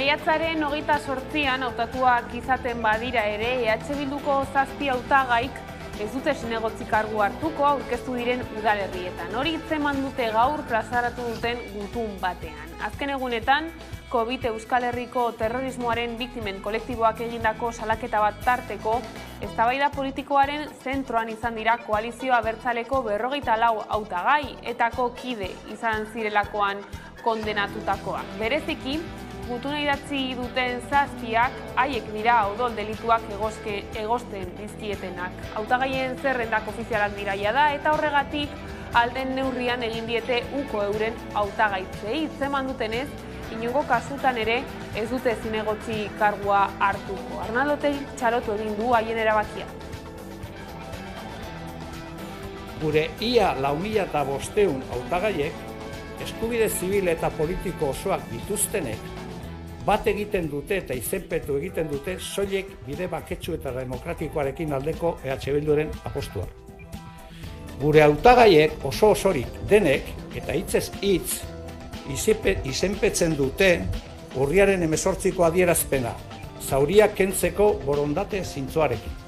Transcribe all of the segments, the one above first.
Maiatzaren 28an hautatuak izaten badira ere, EH Bilduko 7 hautagaik ez dute zinegotzi kargu hartuko aurkeztu diren udalerrietan. Hori hitzeman dute gaur plazaratu duten gutun batean. Azken egunetan, COVID Euskal Herriko terrorismoaren biktimen kolektiboak egindako salaketa bat tarteko, eztabaida politikoaren zentroan izan dira koalizio abertzaleko 54 hautagai etako kide izan zirelakoan kondenatutakoak. Bereziki, gutuna idatzi duten 7 haiek dira odol delituak egosten dizkietenak. Hautagaien zerrendak ofizialak dira jada eta horregatik alden neurrian egin diete uko euren hautagaitzei. Hitzeman dutenez, inongo kasutan ere ez dute zinegotzi kargua hartuko. Arnaldo Otegi txalotu egin du haien erabakia. Gure ia 4.500 hautagaiek, eskubide zibil eta politiko osoak dituztenek, bat egiten dute eta izenpetu egiten dute soilik bide baketsu eta demokratikoarekin aldeko EH Bilduren apostua. Gure hautagaiek oso osorik denek eta hitzez hitz izenpetzen dute urriaren 18ko adierazpena, zauriak kentzeko borondate zintzoarekin.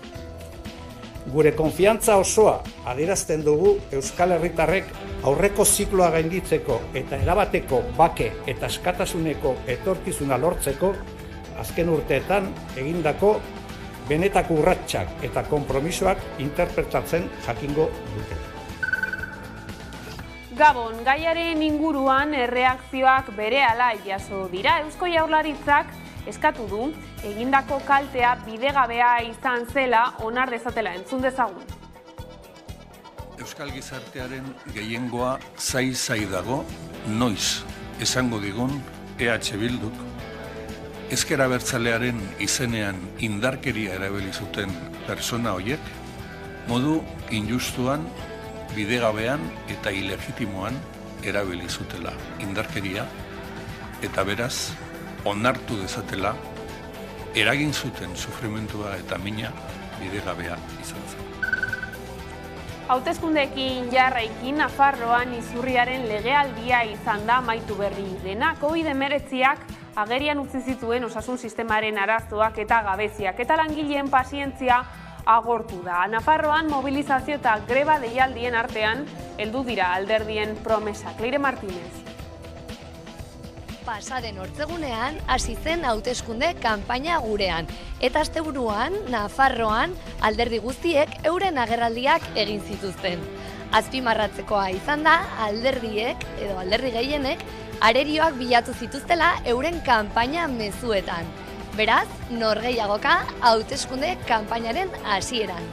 Gure konfiantza osoa adierazten dugu Euskal Herritarrek aurreko zikloa gainditzeko eta erabateko bake eta askatasuneko etorkizuna lortzeko azken urteetan egindako benetako urratsak eta konpromisoak interpretatzen jakingo dute. Gabon, gaiaren inguruan erreakzioak berehala jaso dira. Eusko Jaurlaritzak eskatu du egindako kaltea bidegabea izan zela onar dezatela, entzun dezagun. Euskal gizartearen gehiengoa zai dago noiz esango digun EH Bilduk ezker abertzalearen izenean indarkeria erabili zuten persona horiek modu injustuan, bidegabean eta ilegitimoan erabili zutela indarkeria eta beraz onartu dezatela eragin zuten sufrimendua eta mina bidegabea izan zen. Hauteskundeekin jarraikin Nafarroan izurriaren legealdia izan da amaitu berri dena. COVID-19ak agerian utzi zituen osasun sistemaren arazoak eta gabeziak eta langileen pazientzia agortu da. Nafarroan mobilizazio eta greba deialdien artean heldu dira alderdien promesak. Leire Martínez. Pasaden ortzegunean hasi zen hauteskunde kanpaina gurean eta asteburuan Nafarroan alderdi guztiek euren agerraldiak egin zituzten. Azpimarratzekoa izan da alderdiek edo alderdi gehienek arerioak bilatu zituztela euren kanpaina mezuetan. Beraz, norgehiagoka hauteskunde kanpainaren hasieran.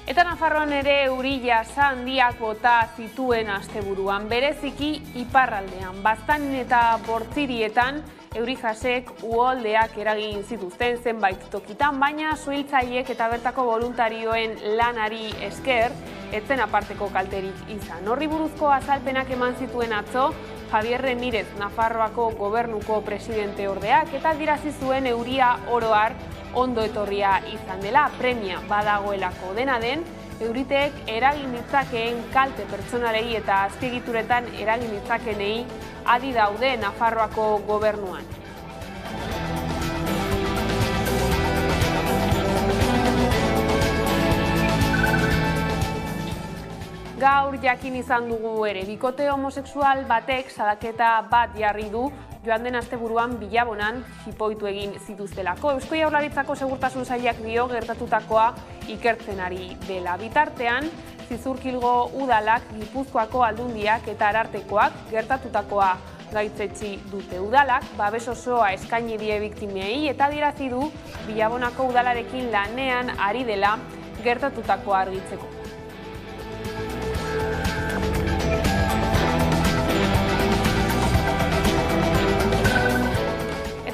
Eta Nafarroan ere euri jasa handiak bota zituen asteburuan, bereziki iparraldean. Baztan eta Bortzirietan euri jasek uholdeak eragin zituzten zenbait tokitan, baina suhiltzaileek eta bertako voluntarioen lanari esker, etzen aparteko kalterik izan. Horri buruzko azalpenak eman zituen atzo, Javier Remirez, Nafarroako gobernuko presidente ordeak, eta adirazi zuen euria oro har ondo etorria izan dela, premia badagoelako. Dena den, euriteek eragin ditzakeen kalte pertsonalei eta azpiegituretan eragin ditzakeenei adi daude Nafarroako gobernuan. Gaur jakin izan dugu ere, bikote homosexual batek salaketa bat jarri du joan den asteburuan Bilabonan jipoitu egin zituztelako. Eusko Jaurlaritzako segurtasun sailak dio gertatutakoa ikertzen ari dela. Bitartean, Zizurkilgo udalak, Gipuzkoako aldundiak eta arartekoak gertatutakoa gaitzetsi dute. Udalak babes osoa eskaini die biktimei eta adierazi du Bilabonako udalarekin lanean ari dela gertatutakoa argitzeko.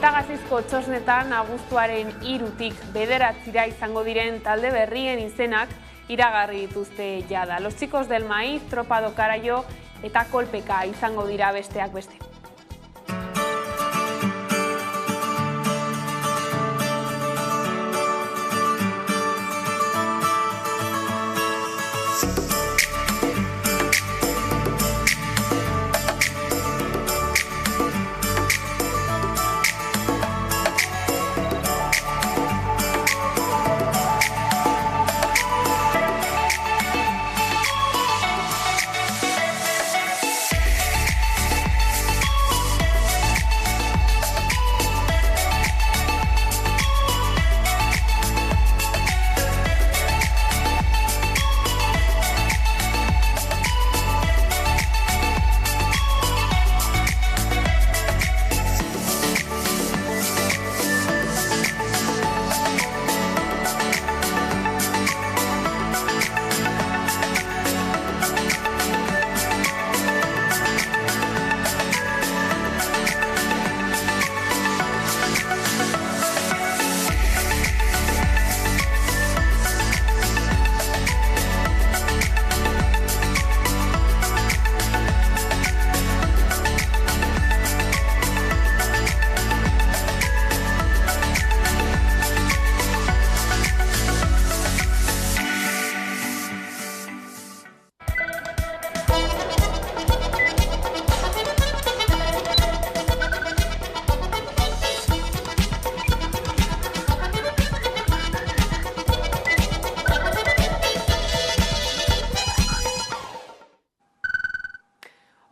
Eta Gazizko txosnetan abuztuaren 3tik 9 izango diren talde berrien izenak iragarri dituzte jada. Los Chicos del Maíz, Tropa do Carayo eta Kolpeka izango dira besteak beste.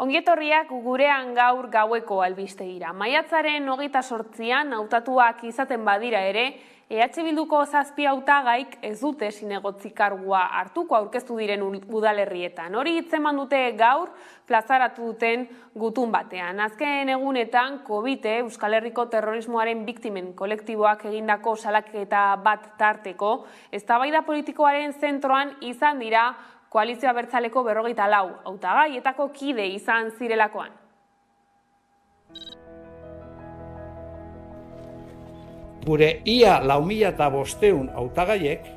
Ongietorriak gurean gaur gaueko albistegira. Maiatzaren 28an hautatuak izaten badira ere, EH Bilduko 7 hautagaik ez dute zinegotzi kargua hartuko aurkeztu diren udalerrietan. Hori hitzeman dute gaur plazaratu duten gutun batean. Azken egunetan COVID Euskal Herriko terrorismoaren biktimen kolektiboak egindako salaketa bat tarteko, eztabaida politikoaren zentroan izan dira Koalizio Abertzaleko 54 hautagaietako kide izan zirelakoan. Gure ia 4.500 hautagaiek,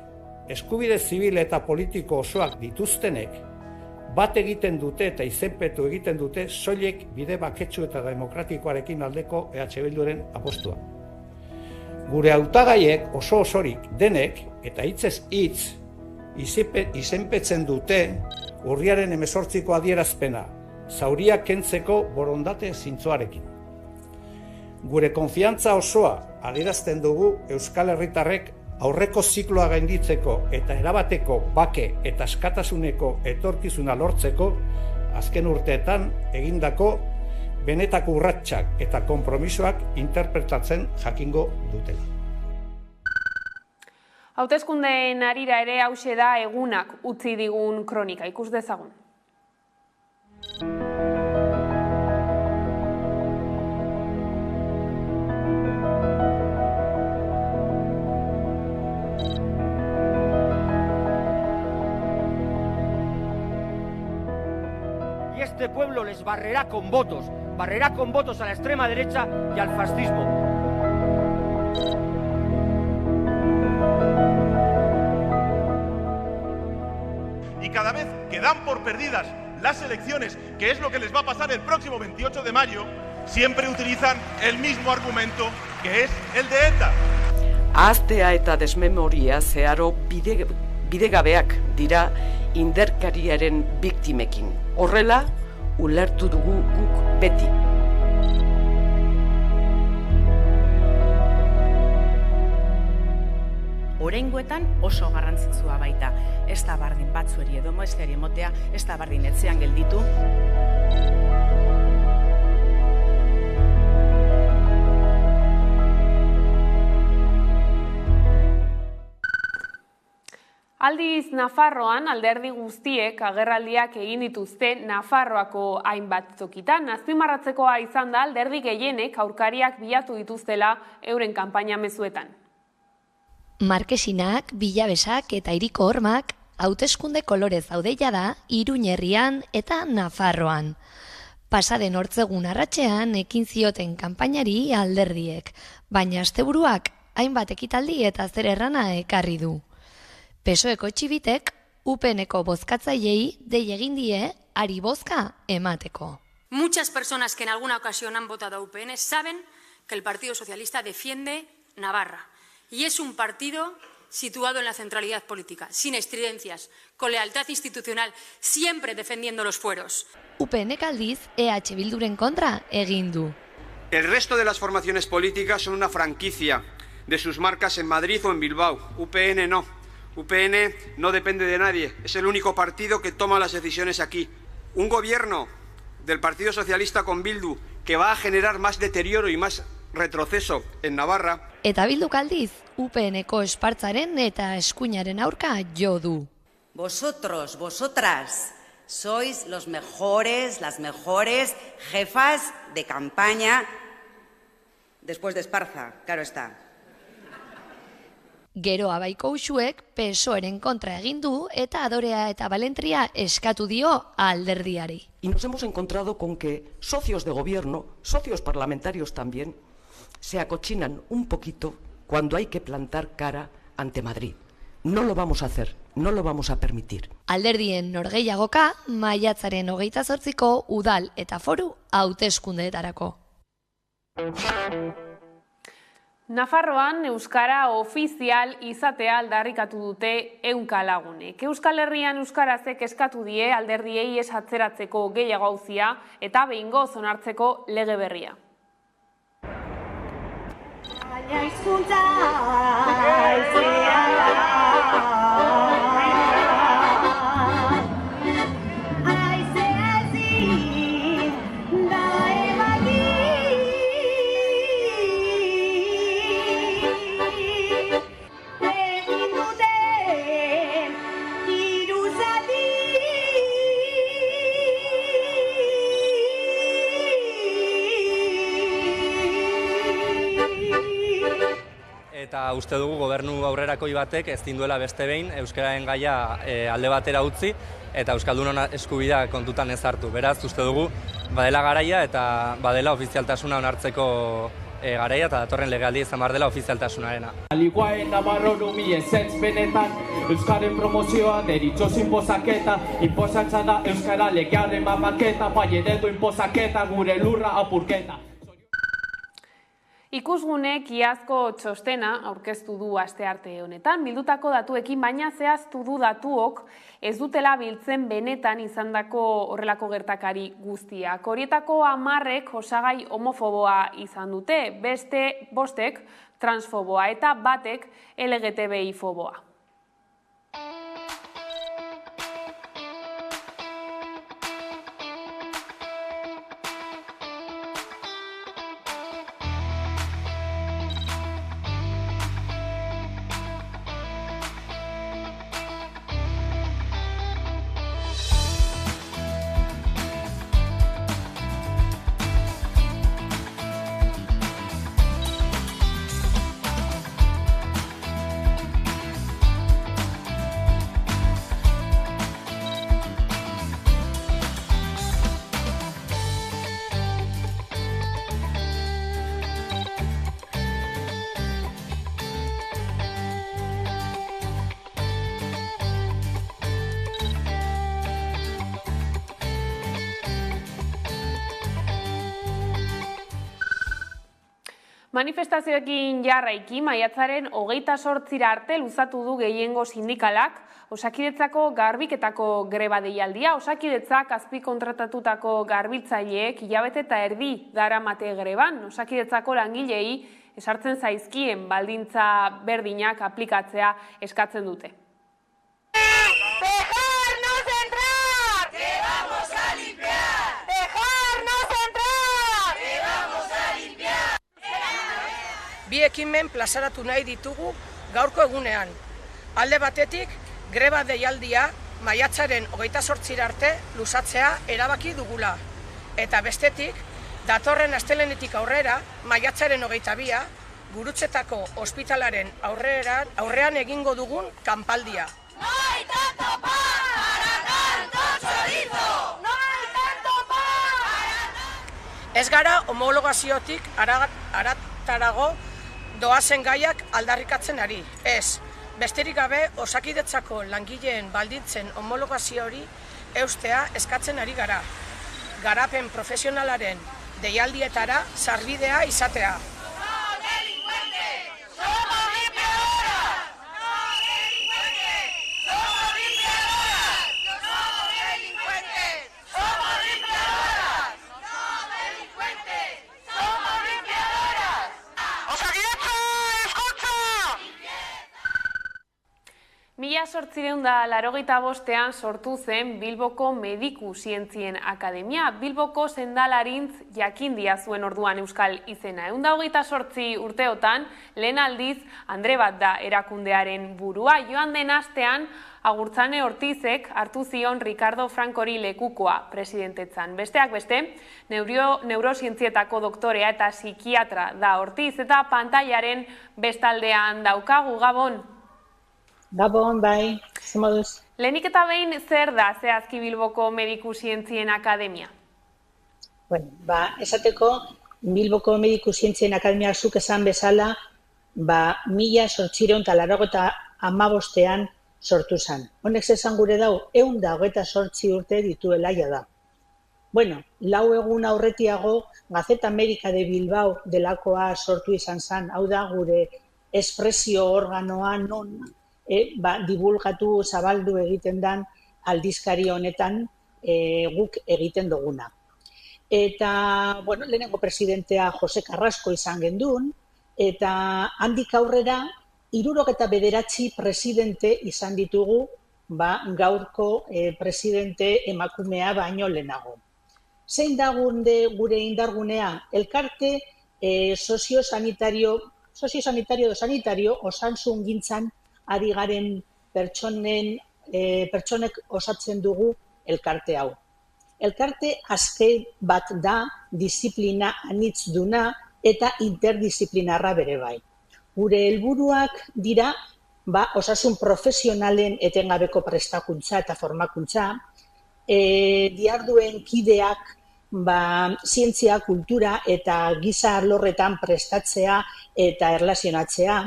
eskubide zibil eta politiko osoak dituztenek, bat egiten dute eta izenpetu egiten dute soilik bide baketsu eta demokratikoarekin aldeko EH Bilduren apostua. Gure hautagaiek oso osorik denek eta hitzez hitz izenpetzen dute urriaren 18ko adierazpena, zauriak kentzeko borondate zintzoarekin. Gure konfiantza osoa adierazten dugu Euskal Herritarrek aurreko zikloa gainditzeko eta erabateko bake eta askatasuneko etorkizuna lortzeko azken urteetan egindako benetako urratsak eta konpromisoak interpretatzen jakingo dutela. Hauteskundeen harira ere hauxe da egunak utzi digun kronika, ikus dezagun. Y este pueblo les barrerá con votos a la extrema derecha y al fascismo. Y cada vez que dan por perdidas las elecciones, que es lo que les va a pasar el próximo 28 de mayo, siempre utilizan el mismo argumento, que es el de ETA. Ahaztea eta desmemoria zeharo bidegabeak dira indarkeriaren biktimekin. Horrela, ulertu dugu guk beti. Oraingoetan oso garrantzitsua baita. Ez da bardin batzueri edo besteari emotea, ez da bardin etxean gelditu. Aldiz Nafarroan alderdi guztiek agerraldiak egin dituzte Nafarroako hainbat tokitan. Azpimarratzekoa izan da alderdi gehienek aurkariak bilatu dituztela euren kanpaina mezuetan. Markesinak, Bilabesak eta Hiriko Hormak hauteskunde kolorez zaudeia da Iruñ herrian eta Nafarroan. Pasaden hortzegun arratsean ekin zioten kanpainari alderdiek, baina asteburuak hainbat ekitaldi eta zer errana ekarri du. PSOEko txibitek UPNeko bozkatzaileei dei egin die ari bozka emateko. Muchas personas que en alguna ocasión han votado a UPN saben que el Partido Socialista defiende Navarra. Y es un partido situado en la centralidad política, sin estridencias, con lealtad institucional, siempre defendiendo los fueros. UPNek aldiz EH Bilduren kontra egin du. El resto de las formaciones políticas son una franquicia de sus marcas en Madrid o en Bilbao. UPN no. UPN no depende de nadie. Es el único partido que toma las decisiones aquí. Un gobierno del Partido Socialista con Bildu que va a generar más deterioro y más retroceso en Navarra. Eta Bilduk aldiz, UPNeko espartzaren eta eskuinaren aurka jo du. Vosotros, vosotras, sois los mejores, las mejores jefas de campaña después de Esparza, claro está. Gero Abaiko Uxuek PSOEren kontra egin du eta adorea eta balentria eskatu dio alderdiari. Y nos hemos encontrado con que socios de gobierno, socios parlamentarios también, se acochinan un poquito cuando hay que plantar cara ante Madrid. No lo vamos a hacer, no lo vamos a permitir. Alderdien norgehiagoka, maiatzaren 28ko udal eta foru hauteskundeetarako. Nafarroan euskara ofizial izatea aldarrikatu dute 100 lagunek. Euskal Herrian euskarazek eskatu die alderdiei ez atzeratzeko gehiago auzia eta behingoz onartzeko lege berria. uste dugu gobernu aurrerakoi batek ez duela beste behin euskararen gaia alde batera utzi eta euskaldunon eskubidea kontutan ez hartu. Beraz, uste dugu badela garaia eta badela ofizialtasuna onartzeko garaia eta datorren legealdi izan behar dela ofizialtasunarena. Aliguaen nabarro numi ezetz benetan, euskaren promozioa deritxoz inpozaketa, inpozatza da euskara legearen mamaketa, bai eredu inpozaketa, gure lurra apurketa. Ikusgunek iazko txostena aurkeztu du astearte honetan, bildutako datuekin, baina zehaztu du datuok ez dutela biltzen benetan izandako horrelako gertakari guztiak. Horietako 10ek osagai homofoboa izan dute, beste 5ek transfoboa eta 1ek LGTBI foboa. Manifestazioekin jarraiki, maiatzaren 28 arte luzatu du gehiengo sindikalak Osakidetzako garbiketako greba deialdia. Osakidetzak azpikontratatutako garbitzaileek hilabete eta erdi daramate greban. Osakidetzako langilei esartzen zaizkien baldintza berdinak aplikatzea eskatzen dute. Bi ekimen plazaratu nahi ditugu gaurko egunean. Alde batetik, greba deialdia maiatzaren 28 arte luzatzea erabaki dugula. Eta bestetik, datorren astelehenetik aurrera, maiatzaren 22, Gurutzetako ospitalaren aurrean egingo dugun kanpaldia. Ez gara homologaziotik haratarago doazen gaiak aldarrikatzen ari. Ez, besterik gabe Osakidetzako langileen baldintzen homologazio hori eustea eskatzen ari gara. Garapen profesionalaren deialdietara sarbidea izatea. Mila 1985 sortu zen Bilboko Mediku Zientzien Akademia. Bilboko sendalarintz jakindia zuen orduan euskal izena. 128 urteotan, lehen aldiz, Andre bat da erakundearen burua. Joan den astean, Agurtzane Ortizek hartu zion Ricardo Francori lekukoa presidentetzan. Besteak beste, neurozientzietako doktorea eta psikiatra da Ortiz eta pantailaren bestaldean daukagu. Gabon. Gabon, bai, zemoduz. Lehenik eta behin zer da zehazki Bilboko Mediku Zientzien Akademia? Bueno, esateko Bilboko Mediku Zientzien Akademia zuk esan bezala, 1885 sortu zen. Honek esan gure dau, 128 urte dituela da. Bueno, 4 egun aurretiago, Gazeta América de Bilbao delakoa sortu izan zen, hau da gure espresio organoa non divulgatu, zabaldu egiten dan aldizkari honetan guk egiten duguna. Eta, bueno, lehenengo presidentea Jose Carrasco izan gendun, eta handik aurrera 69 presidente izan ditugu, gaurko presidente emakumea baino lehenago. Zein da gure indargunea? Elkarte soziosanitario osasun gintzan ari garen pertsonek osatzen dugu elkarte hau. Elkarte azke bat da, disiplina anitzduna eta interdisiplinarra bere bai. Gure helburuak dira osasun profesionalen etengabeko prestakuntza eta formakuntza, diarduen kideak zientzia, kultura eta giza alorretan prestatzea eta erlazionatzea,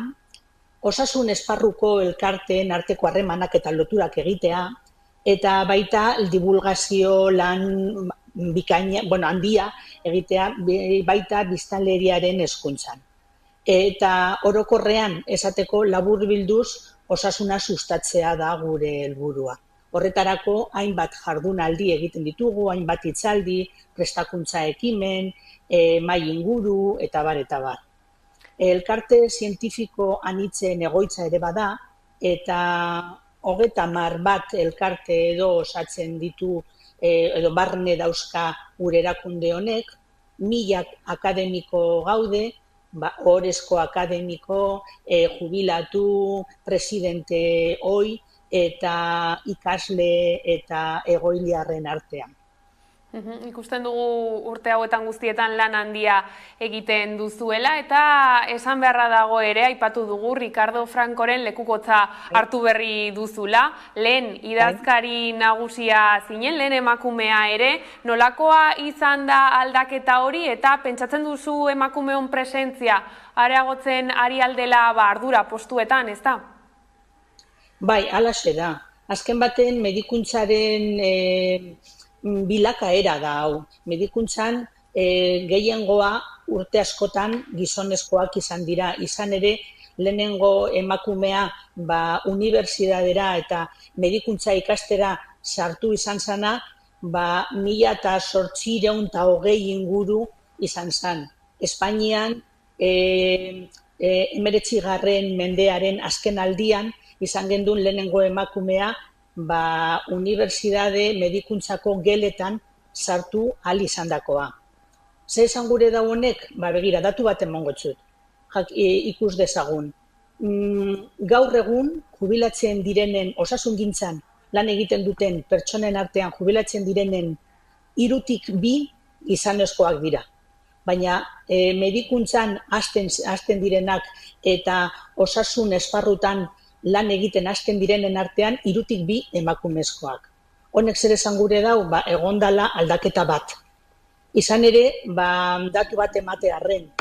osasun esparruko elkarteen arteko harremanak eta loturak egitea, eta baita divulgazio lan handia egitea baita biztanleriaren hezkuntzan. Eta orokorrean esateko laburbilduz osasuna sustatzea da gure helburua. Horretarako hainbat jardunaldi egiten ditugu, hainbat hitzaldi, prestakuntza ekimen, mahai inguru eta bar eta bar. Elkarte zientifiko anitzen egoitza ere bada, eta 31 elkarte edo osatzen ditu edo barne dauzka gure erakunde honek, 1000 akademiko gaude, ohorezko akademiko, jubilatu, presidente oi, eta ikasle eta egoiliarren artean. Ikusten dugu urte hauetan guztietan lan handia egiten duzuela, eta esan beharra dago ere, aipatu dugu, Ricardo Francoren lekukotza hartu berri duzula, lehen idazkari nagusia zinen, lehen emakumea ere, nolakoa izan da aldaketa hori, eta pentsatzen duzu emakumeon presentzia areagotzen ari aldela ardura postuetan, ez da? Bai, halaxe da. Azken baten medikuntzaren bilakaera da hau. Medikuntzan gehiengoa urte askotan gizonezkoak izan dira. Izan ere, lehenengo emakumea unibertsitatera eta medikuntza ikastera sartu izan zana, 1820 inguru izan zan. Espainian, 19. mendearen azken aldian, izan gendun lehenengo emakumea, unibertsitate medikuntzako geletan sartu ahal izan dakoa. Ze esan gure da honek? Begira, datu bat emango txut, ikus dezagun. Gaur egun, jubilatzen direnen, osasungintzan lan egiten duten pertsonen artean jubilatzen direnen 3 gizonezkoak dira. Baina medikuntzan hasten direnak eta osasun esparrutan lan egiten hasten direnen artean 3 emakumezkoak. Honek zer esan gure dau, egondala aldaketa bat. Izan ere, datu bat ematearren,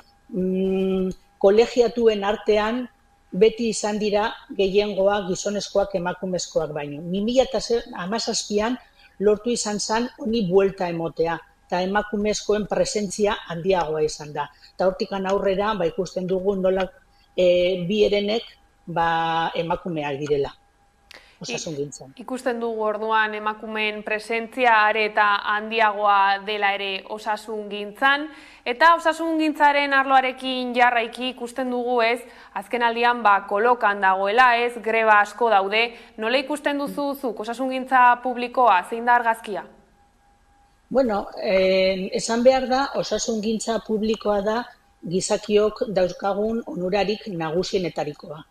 kolegiatuen artean beti izan dira gehiengoa gizonezkoak emakumezkoak baino. 2017an lortu izan zen honi buelta emotea, eta emakumezkoen presentzia handiagoa izan da. Eta hortikan aurrera ikusten dugu nola bi herenek emakumeak direla, osasungintzan. Ikusten dugu orduan emakumeen presentzia are eta handiagoa dela ere osasungintzan, eta osasungintzaren arloarekin jarraiki ikusten dugu azken aldian kolokan dagoela, greba asko daude. Nola ikusten duzu zuk osasungintza publikoa, zein da argazkia? Bueno, esan behar da, osasungintza publikoa da gizakiok dauzkagun onurarik nagusienetarikoa.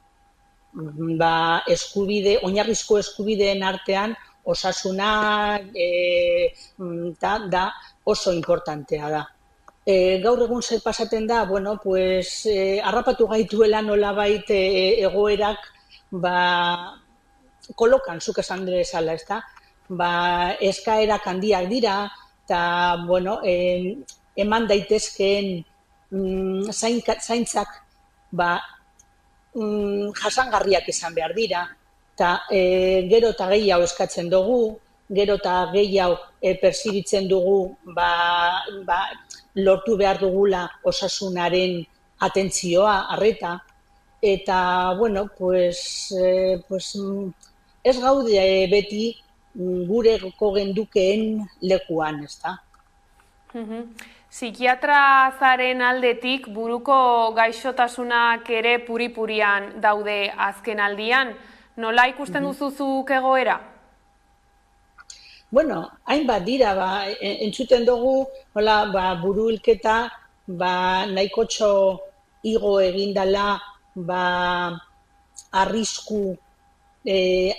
Oinarrizko eskubideen artean osasuna da oso importantea da. Gaur egun zer pasaten da, harrapatu gaituela nolabait egoerak kolokan, zuk esan dezala, ez da? Eskaerak handiak dira, eta eman daitezkeen zaintzak jasangarriak izan behar dira, eta gero eta gehiago eskatzen dugu, gero eta gehiago perzibitzen dugu lortu behar dugula osasunaren atentzioa, arreta, eta, ez gaude beti gureko gendukeen lekuan, ez da? Psikiatra zaren aldetik buruko gaixotasunak ere puri-purian daude azken aldian. Nola ikusten duzuzuk egoera? Hainbat dira, entzuten dugu, buru hilketa nahikotxo igo egindala arrisku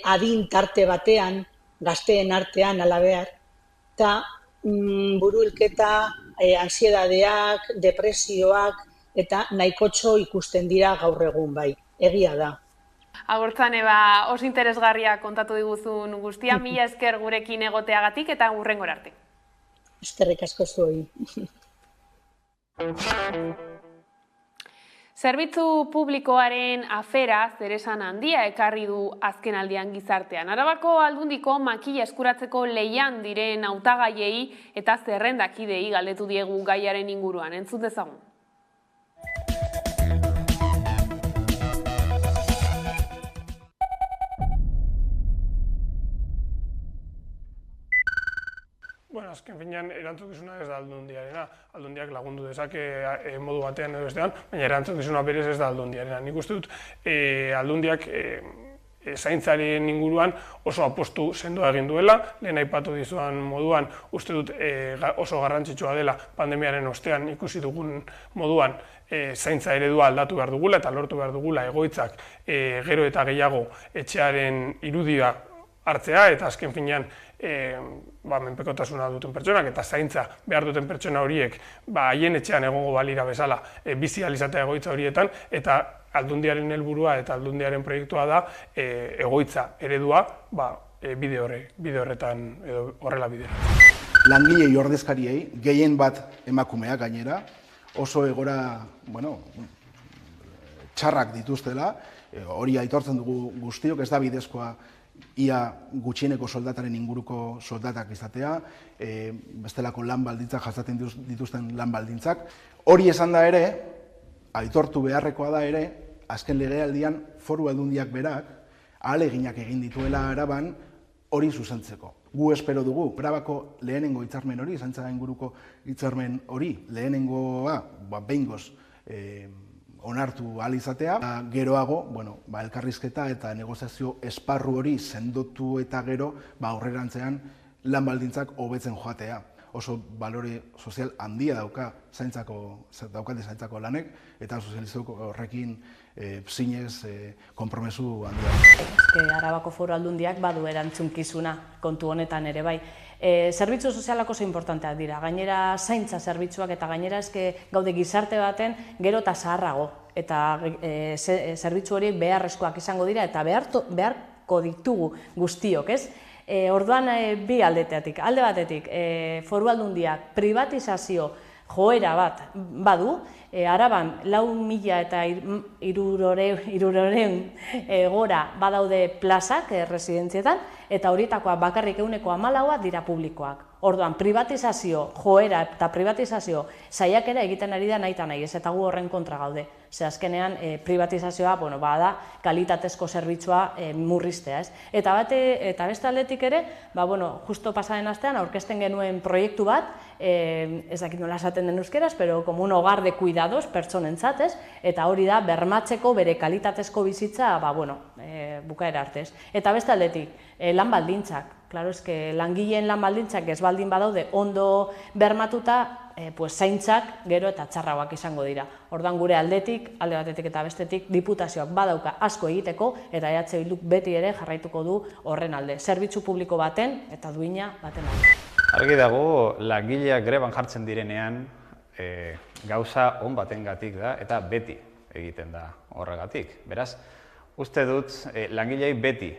adin tarte batean, gazteen artean alabear, eta buru hilketa, ansiedadeak, depresioak, eta nahikotxo ikusten dira gaur egun bai, egia da. Agurtzan, oso interesgarria kontatu diguzun guztia, mila esker gurekin egoteagatik eta hurrengora arte. Eskerrik asko zuei. Zerbitzu publikoaren afera zeresan handia ekarri du azkenaldian gizartean. Arabako Aldundiko makila eskuratzeko lehian diren hautagaiei eta zerrendakidei galdetu diegu gaiaren inguruan. Entzun dezagun. Bueno, azken finean erantzukizuna ez da Aldundiarena. Aldundiak lagundu dezake modu batean edo bestean, baina erantzukizuna berez ez da Aldundiarena. Nik uste dut Aldundiak zaintzaren inguruan oso apostu sendoa egin duela, lehen aipatu dizuan moduan, uste dut oso garrantzitsua dela pandemiaren ostean ikusi dugun moduan zaintza eredua aldatu behar dugula eta lortu behar dugula egoitzak gero eta gehiago etxearen irudia hartzea eta azken finean menpekotasuna duten pertsonak eta zaintza behar duten pertsona horiek haien etxean egongo balira bezala bizi ahal izatea egoitza horietan eta Aldundiaren helburua eta Aldundiaren proiektua da egoitza eredua bide horretan edo horrela bidera. Langilei ordezkariei, gehien bat emakumeak gainera, oso egora txarrak dituztela, hori aitortzen dugu guztiok, ez da bidezkoa ia gutxieneko soldataren inguruko soldatak izatea, bestelako lan baldintzak jasaten dituzten lan baldintzak. Hori esan da ere, aitortu beharrekoa da ere, azken legealdian Foru Aldundiak berak ahaleginak egin dituela Araban hori zuzentzeko. Gu espero dugu, Arabako lehenengo hitzarmen hori, zaintza inguruko hitzarmen hori, lehenengoa behingoz onartu ahal izatea, geroago, elkarrizketa eta negoziazio esparru hori sendotu eta gero, aurrerantzean lan baldintzak hobetzen joatea. Oso balore sozial handia daukate zaintzako lanek, eta sozializok horrekin zinez konpromesu handia. Arabako Foru Aldundiak badu erantzunkizuna kontu honetan ere bai. Zerbitzu sozialak oso importanteak dira, gainera zaintza zerbitzuak eta gainera gaude gizarte baten gero eta zaharrago. Eta zerbitzu horiek beharrezkoak izango dira eta beharko ditugu guztiok, ez? Orduan bi aldetetik, alde batetik Foru Aldundiak privatizazio joera bat badu, Araban 4.300 gora badaude plazak residentzietan, eta horietakoa bakarrik 14% dira publikoak. Orduan, privatizazio joera eta privatizazio saiakera egiten ari da nahi eta nahi ez, eta gu horren kontra gaude. Ze azkenean privatizazioa da kalitatezko zerbitzua murriztea. Eta beste aldetik ere, justo pasaren astean aurkezten genuen proiektu bat, ez dakit nola esaten den euskeraz, pero como un hogar de cuidados pertsonentzat, eta hori da bermatzeko bere kalitatezko bizitza bukaera artez. Eta beste aldetik, lan baldintzak. Claro, langileen lan baldintzak ez baldin badaude ondo bermatuta, zaintzak gero eta txarragoak izango dira. Orduan gure alde batetik eta bestetik, diputazioak badauka asko egiteko, eta EH Bilduk beti ere jarraituko du horren alde. Zerbitzu publiko baten eta duina baten alde. Argi dago, langileak greban jartzen direnean, gauza on batengatik da, eta beti egiten da horregatik. Beraz, uste dut, langilei beti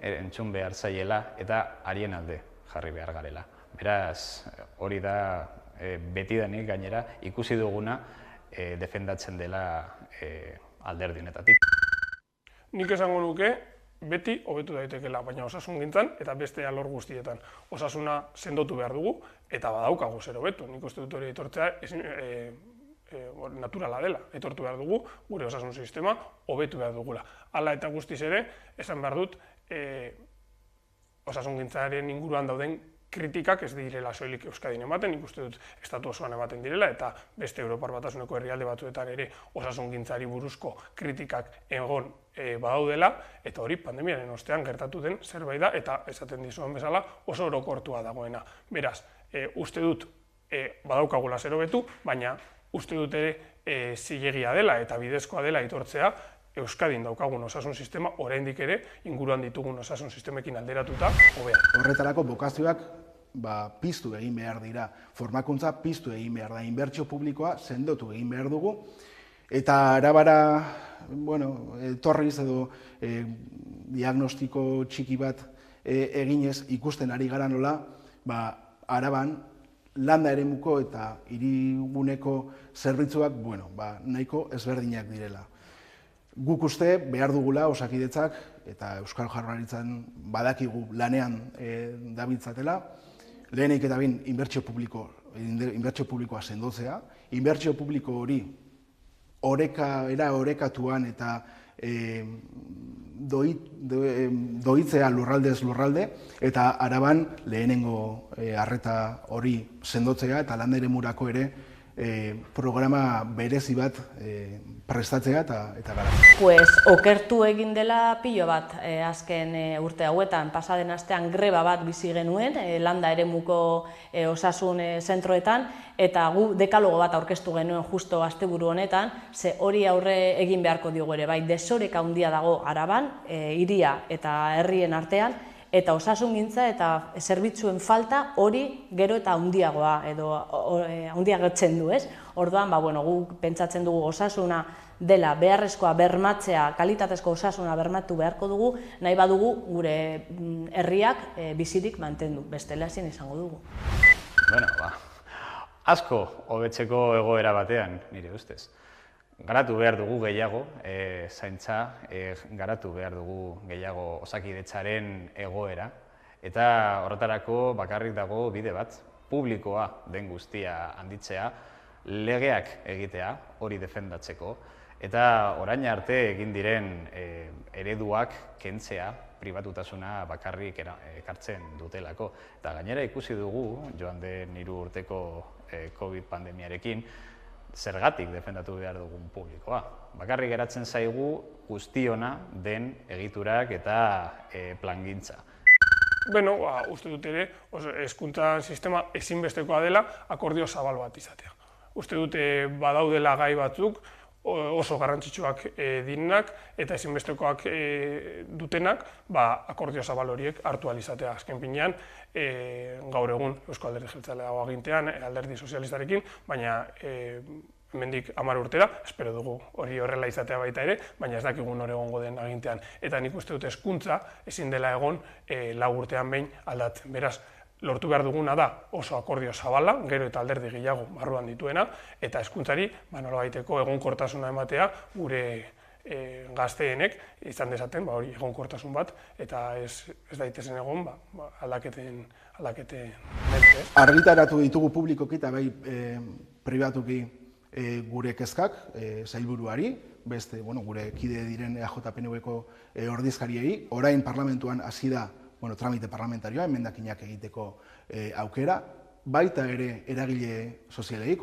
entzun behar zaiela eta harien alde jarri behar garela. Beraz, hori da betidanik gainera ikusi duguna defendatzen dela alderdionetatik. Nik esango nuke, beti hobetu daitekela, baina osasungintzan eta beste alor guztietan. Osasuna sendotu behar dugu eta badaukagu zer hobetu. Nik uste dut hori aitortzea naturala dela, etortu behar dugu, gure osasun sistema hobetu behar dugula. Hala eta guztiz ere, esan behar dut, osasungintzaren inguruan dauden kritikak ez direla soilik Euskadin ematen, nik uste dut estatu osoan ematen direla, eta beste Europar Batasuneko herrialde batzuetan ere osasungintzari buruzko kritikak egon badaudela, eta hori pandemiaren ostean gertatu den zerbait da, eta esaten dizuan bezala oso orokortua dagoena. Beraz, uste dut badaukagula zer hobetu, baina uste dut ere zilegia dela eta bidezkoa dela aitortzea Euskadin daukagun osasun sistema oraindik ere inguruan ditugun osasun sistemekin alderatuta hobea. Horretarako bokazioak piztu egin behar dira. Formakuntza piztu egin behar da, inbertsio publikoa sendotu egin behar dugu, eta arabara, torriz edo diagnostiko txiki bat eginez ikusten ari gara nola, Araban landa eremuko eta hiriguneko zerbitzuak nahiko ezberdinak direla. Guk uste behar dugula Osakidetzak eta Euskal Jaurlaritzan badakigu lanean dabiltzatela, lehenik eta behin inbertsio publikoa sendotzea, inbertsio publiko hori orekatuan eta doitzea lurraldez lurralde, eta Araban lehenengo arreta hori sendotzea eta landa eremurako ere programa berezi bat prestatzea eta gara. Okertu egin dela pilo bat azken urte hauetan, pasaden astean greba bat bizi genuen landa eremuko osasun zentroetan, eta gu dekalogo bat aurkeztu genuen justo asteburu honetan, ze hori aurre egin beharko diogu ere, bai desoreka handia dago Araban, hiria eta herrien artean, eta osasungintza eta zerbitzuen falta hori gero eta handiagoa edo handiagotzen du, ez? Orduan, guk pentsatzen dugu osasuna dela beharrezkoa bermatzea, kalitatezko osasuna bermatu beharko dugu, nahi badugu gure herriak bizirik mantendu, bestela ezin izango dugu. Asko hobetzeko egoera batean, nire ustez. Garatu behar dugu gehiago zaintza, garatu behar dugu gehiago Osakidetzaren egoera, eta horretarako bakarrik dago bide bat, publikoa den guztia handitzea, legeak egitea, hori defendatzeko, eta orain arte egin diren ereduak kentzea, pribatutasuna bakarrik ekartzen dutelako. Eta gainera ikusi dugu, joan den 3 urteko COVID pandemiarekin, zergatik defendatu behar dugun publikoa. Bakarrik geratzen zaigu guztiona den egiturak eta plangintza. Uste dut ere, hezkuntza sistema ezinbestekoa dela akordio zabal bat izatea. Uste dute badaudela gai batzuk oso garrantzitsuak direnak eta ezinbestekoak dutenak akordio zabal horiek hartu ahal izatea. Azken finean, gaur egun Eusko Alderdi Jeltzalea dago agintean, Alderdi Sozialistarekin, baina hemendik 10 urtera, espero dugu hori horrela izatea baita ere, baina ez dakigun hor egongo den agintean. Eta nik uste dut hezkuntza ezin dela egon 4 urtean behin aldatzen. Beraz, lortu behar duguna da oso akordio zabala, gero eta alderdi gehiago barruan dituena, eta hezkuntzari nolabaiteko egonkortasuna ematea gure gazteenek izan dezaten hori egonkortasun bat, eta ez daitezen egon aldaketen menpe. Argitaratu ditugu publikoki eta bai pribatuki gure kezkak sailburuari, beste gure kide diren EAJ-PNV-ko ordezkariei, orain parlamentuan hasi da tramite parlamentarioa, emendakinak egiteko aukera, baita ere eragile sozialei,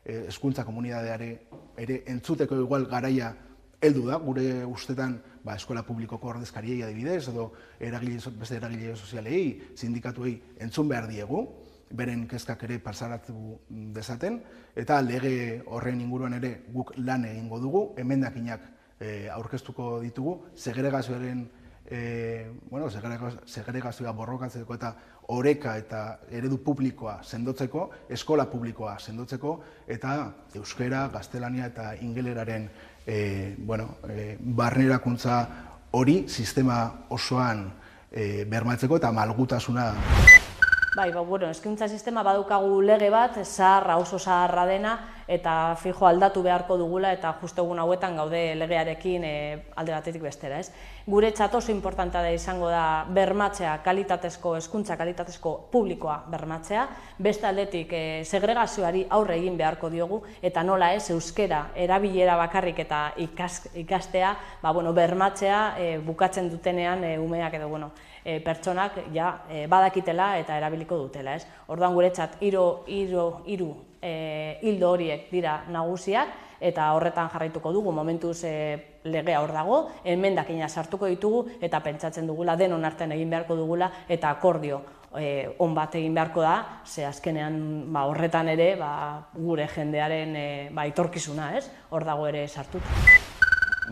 hezkuntza komunitateari ere entzuteko igual garaia heldu da, gure ustetan eskola publikoko ordezkariei adibidez, edo beste eragile sozialei, sindikatuei entzun behar diegu, beren kezkak ere parsaratu dezaten, eta lege horren inguruan ere guk lan egingo dugu, emendakinak aurkeztuko ditugu, segregazioaren segregazioa borrokatzeko eta oreka eta eredu publikoa sendotzeko, eskola publikoa sendotzeko, eta euskera, gaztelania eta ingeleraren barnerakuntza hori sistema osoan bermatzeko eta malgutasuna. Hezkuntza sistema badukagu lege bat, zaharra, oso zaharra dena, eta fijo aldatu beharko dugula, eta justo egun hauetan gaude legearekin alde batetik bestera. Guretzat oso importantea da izango da bermatzea kalitatezko, hezkuntza kalitatezko publikoa bermatzea, beste aldetik segregazioari aurre egin beharko diogu, eta nola ez, euskera erabilera bakarrik eta ikastea bermatzea bukatzen dutenean umeak edo pertsonak badakitela eta erabiliko dutela. Orduan guretzat hiru hildo horiek dira nagusiak, eta horretan jarraituko dugu, momentuz legea hor dago, emendakina sartuko ditugu, eta pentsatzen dugula, denon artean egin beharko dugula, eta akordio on bat egin beharko da, ze azkenean horretan ere gure jendearen etorkizuna, hor dago ere sartuta.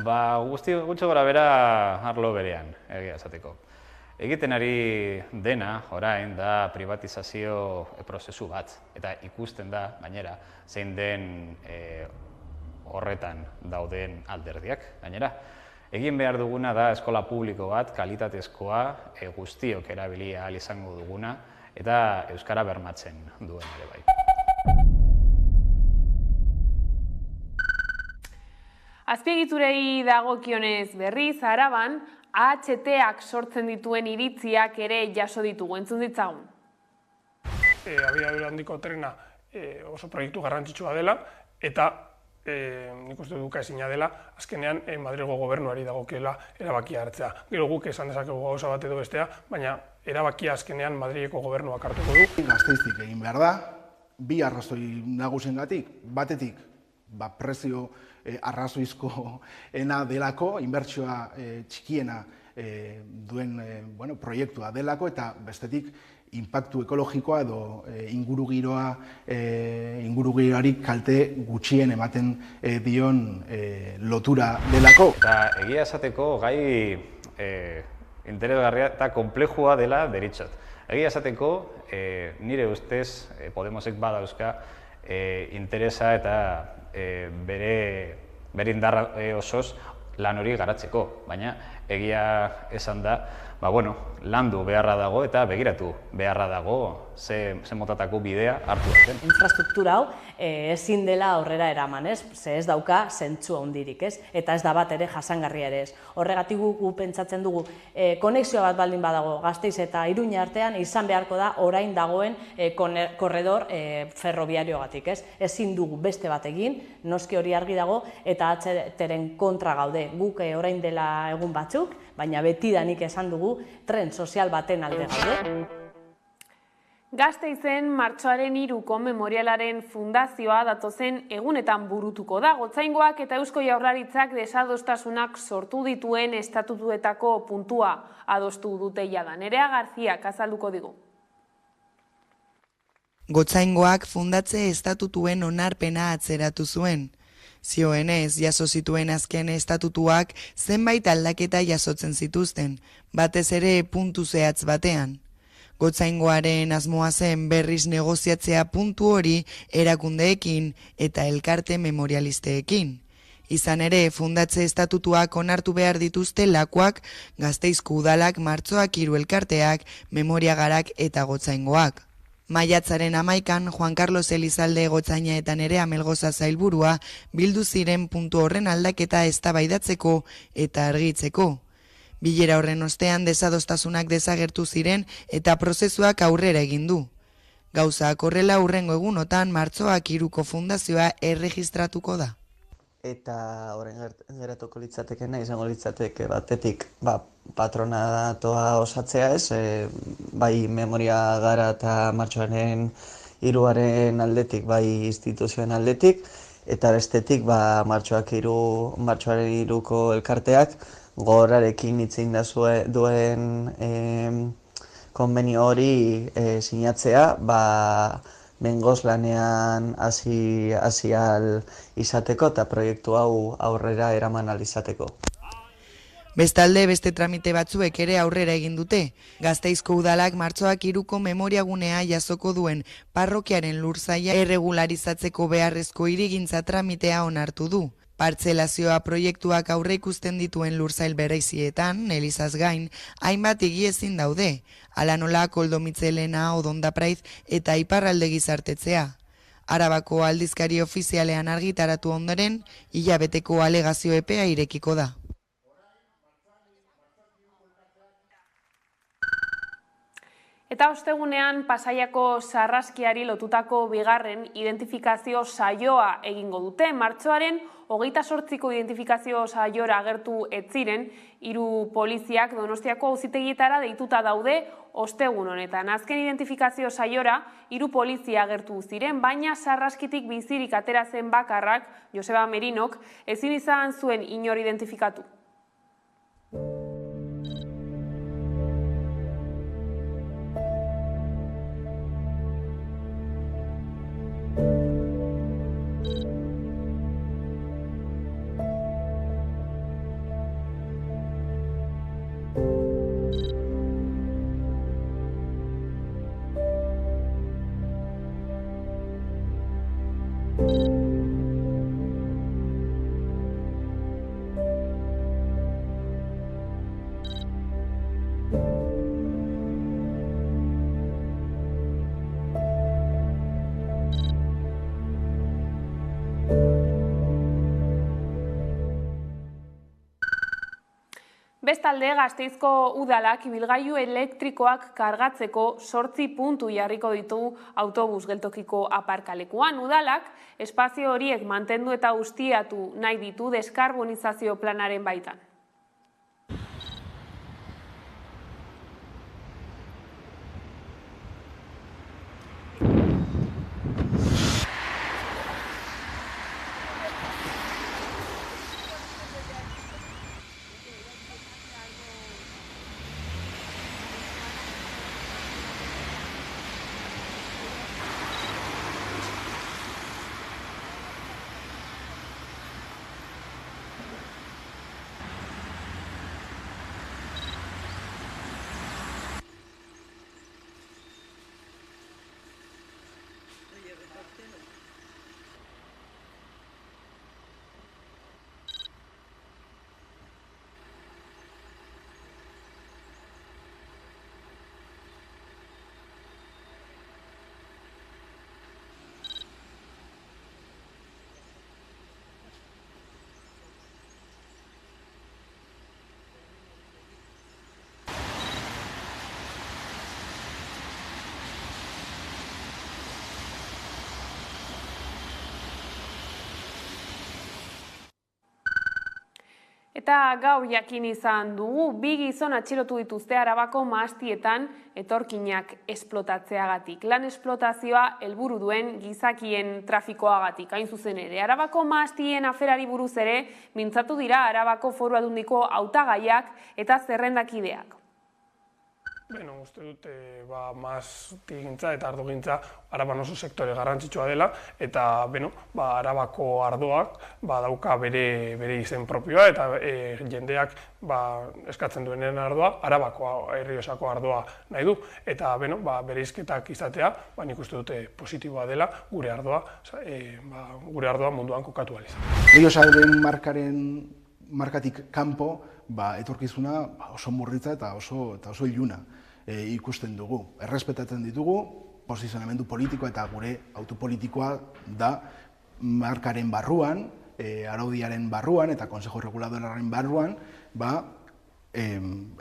Gutxi gora bera arlo berean, egia esateko. Egiten ari dena, orain, da privatizazio prozesu bat, eta ikusten da, gainera, zein den horretan dauden alderdiak, gainera. Egin behar duguna da eskola publiko bat, kalitatezkoa, guztiok erabili ahal izango duguna, eta euskara bermatzen duen ere bai. Azpiegiturei dagokionez berriz, Araban, AHT-ak sortzen dituen iritziak ere jaso ditugu, entzun ditzagun. Abiadura handiko trena oso proiektu garrantzitsua dela, eta nik uste duka ezina dela, azkenean Madrilgo gobernuari dagokiola erabakia hartzea. Gero guk esan dezakegu gauza bat edo bestea, baina erabakia azkenean Madrileko gobernuak hartuko du. Gasteiztik egin behar da, bi arrazoi nagusiengatik, batetik prezio arrazoizkoena delako, inbertsioa txikiena duen proiektua delako, eta bestetik inpaktu ekologikoa edo ingurugiroari kalte gutxien ematen dion lotura delako. Eta egia esateko gai interesgarria eta komplejua dela deritzot. Egia esateko nire ustez Podemosek badauzka interesa eta bere indarra osoz lan hori garatzeko, baina egia esan da, landu beharra dago eta begiratu beharra dago ze motatako bidea hartu zen. Infrastruktura hau ezin dela aurrera eraman, ze ez dauka zentzu handirik, eta ez da bat ere jasangarria ere ez. Horregatik gu pentsatzen dugu, konexioa bat baldin badago Gasteiz eta Iruña artean izan beharko da orain dagoen korredor ferrobiariogatik, ezin dugu beste bat egin, noski hori argi dago, eta AHT-ren kontra gaude. Guk orain dela egun batzuk, baina betidanik esan dugu tren sozial baten alde gaude. Gasteizen martxoaren 3ko memorialaren fundazioa datozen egunetan burutuko da. Gotzaingoak eta Eusko Jaurlaritzak desadostasunak sortu dituen estatutuetako puntua adostu dute jada. Nerea Garziak azalduko digu. Gotzaingoak fundatze estatutuen onarpena atzeratu zuen. Zioenez, jaso zituen azken estatutuak zenbait aldaketa jasotzen zituzten, batez ere puntu zehatz batean. Gotzaingoaren asmoa zen berriz negoziatzea puntu hori erakundeekin eta elkarte memorialisteekin. Izan ere, fundatze estatutuak onartu behar dituzte lakuak, Gasteizko udalak, martxoak 3 elkarteak, memoriagarak eta Gotzaingoak. Maiatzaren 11an, Juan Carlos Elizalde Gotzaina eta Nerea Melgoza sailburua bildu ziren puntu horren aldaketa eztabaidatzeko eta argitzeko. Bilera horren ostean desadostasunak desagertu ziren eta prozesuak aurrera egin du. Gauzak horrela hurrengo egunotan martxoak 3ko fundazioa erregistratuko da. Eta horren geratuko litzatekena izango litzateke batetik patronatoa osatzea bai memoria gara eta martxoaren 3aren aldetik, bai instituzioen aldetik, eta bestetik martxoaren 3ko elkarteak gogorarekin itzein da duen konbenio hori sinatzea, bengoz lanean hasi ahal izateko eta proiektu hau aurrera eraman ahal izateko. Bestalde, beste tramite batzuek ere aurrera egin dute. Gasteizko udalak martxoak 3ko memoriagunea jasoko duen parrokiaren lursaila erregularizatzeko beharrezko hirigintza tramitea onartu du. Partzelazioa proiektuak aurre ikusten dituen lursail bereizietan, elizaz gain, hainbat egiezin daude, hala nola Koldo Mitzelena, Odondapraiz eta Iparralde Gizartetzea. Arabako aldizkari ofizialean argitaratu ondoren, hilabeteko alegazio epea irekiko da. Eta ostegunean Pasaiako sarraskiari lotutako bigarren identifikazio saioa egingo dute. Martxoaren 28ko identifikazio saiora agertu ez ziren, 3 poliziak Donostiako auzitegietara deituta daude ostegun honetan. Azken identifikazio saiora 3 polizia agertu ziren, baina sarraskitik bizirik atera zen bakarrak, Joseba Merinok, ezin izan zuen inor identifikatu. Bestalde, Gasteizko udalak ibilgailu elektrikoak kargatzeko 8 puntu jarriko ditu autobus geltokiko aparkalekuan. Udalak espazio horiek mantendu eta ustiatu nahi ditu deskarbonizazio planaren baitan. Eta gaur jakin izan dugu, 2 gizon atxilotu dituzte Arabako mahastietan etorkinak esplotatzeagatik. Lan esplotazioa helburu duen gizakien trafikoagatik. Hain zuzen ere, Arabako mahastien aferari buruz ere mintzatu dira Arabako Foru Aldundiko hautagaiak eta zerrendakideak. Beno, uste dut mahastigintza eta ardogintza Araban oso sektore garrantzitsua dela, eta Arabako ardoak dauka bere izen propioa, eta jendeak eskatzen duenen ardoa, Arabako Errioxako ardoa nahi du, eta bereizketak izatea, nik uste dute positiboa dela gure ardoa munduan kokatu ahal izan. Errioxaren markatik kanpo, etorkizuna oso murritza eta oso iluna ikusten dugu. Errespetatzen ditugu, posizionamendu politikoa eta gure autopolitikoa da markaren barruan, araudiaren barruan eta Consejo Reguladoraren barruan,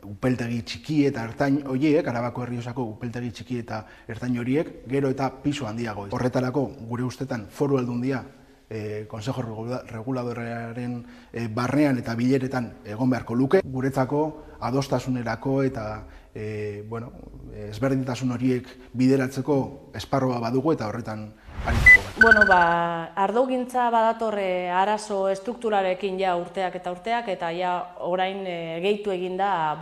upeltegi txiki eta ertain horiek, Arabako Errioxako upeltegi txiki eta ertain horiek, gero eta pisu handiago. Horretarako, gure ustetan, Foru Aldundia Consejo Reguladoraren barnean eta bileretan egon beharko luke. Guretzako adostasunerako eta ezberdintasun horiek bideratzeko esparroa badugu eta horretan arituko bat. Ardogintza badatorre arazo estrukturarekin urteak eta orain gehitu eginda